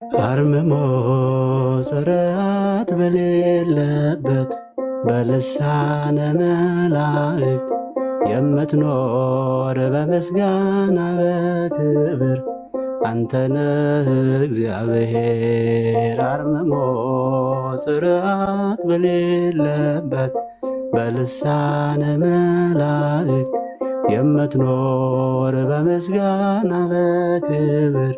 አርምሞ ጽርዓት በሌለበት በልሳነ መላእክት የምትኖር በምስጋና በክብር አንተነህ እግዚአብሔር። አርምሞ ጽርዓት በሌለበት በልሳነ መላእክት የምትኖር በምስጋና በክብር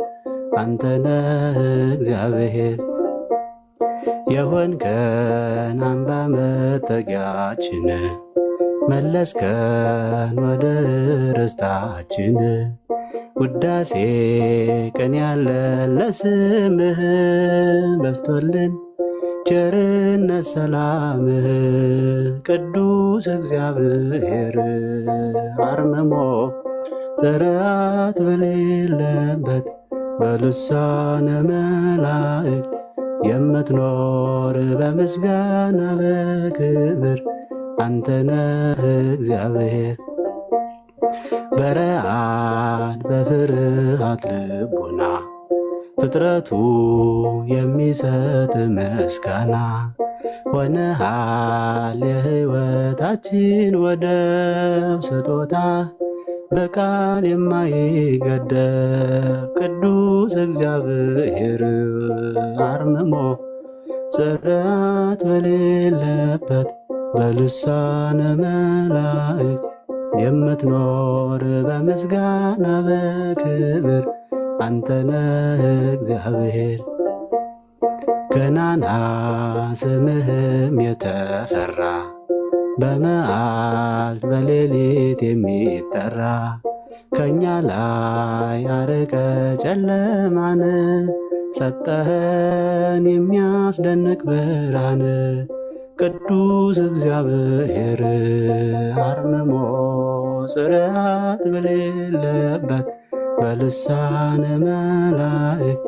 አንተነህ እግዚአብሔር። የሆንከን አምባ መጠጊያችን መለስከን ወደ ርስታችን። ውዳሴ ቀን ያለን ለስምህ በስቶልን ቸርነት ሰላምህ ቅዱስ እግዚአብሔር። አርምሞ ጽርዓት በሌለበት በልሳነ መላእክት የምትኖር በምስጋና በክብር አንተነህ እግዚአብሔር። በረአድ በፍርሃት ልቡና ፍጥረቱ የሚሰጥ ምስጋና ሆነሃል የሕይወታችን ወደብ ስጦታ በቃል የማይገደብ ቅዱስ እግዚአብሔር። አርምሞ ጽርዓት በሌለበት በልሳነ መላእክት የምትኖር በምስጋና በክብር አንተነህ እግዚአብሔር። ገናና ስምህም የተፈራ በመዓልት በሌሊት የሚጠራ ከእኛ ላይ አርቀ ጨለማን ሰጠኸን የሚያስደንቅ ብርሃን ቅዱስ እግዚአብሔር። አርምሞ ጽርዓት በሌለበት በልሳነ መላእክት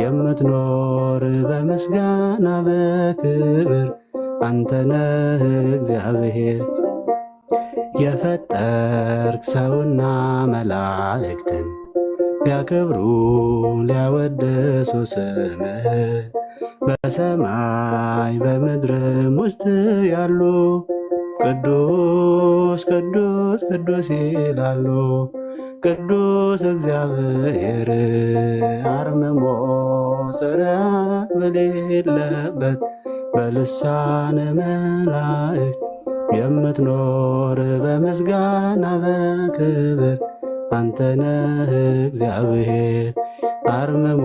የምትኖር በምስጋና በክብር አንተነህ እግዚአብሔር። የፈጠርክ ሰውና መላእክትን ሊያከብሩ ሊያወድሱ ስምህ በሰማይ በምድርም ውስጥ ያሉ ቅዱስ ቅዱስ ቅዱስ ይላሉ ቅዱስ እግዚአብሔር። አርምሞ ጽርዓት በሌለበት በልሳነ መላእክት የምትኖር በምስጋና በክብር አንተነህ እግዚአብሔር። አርምሞ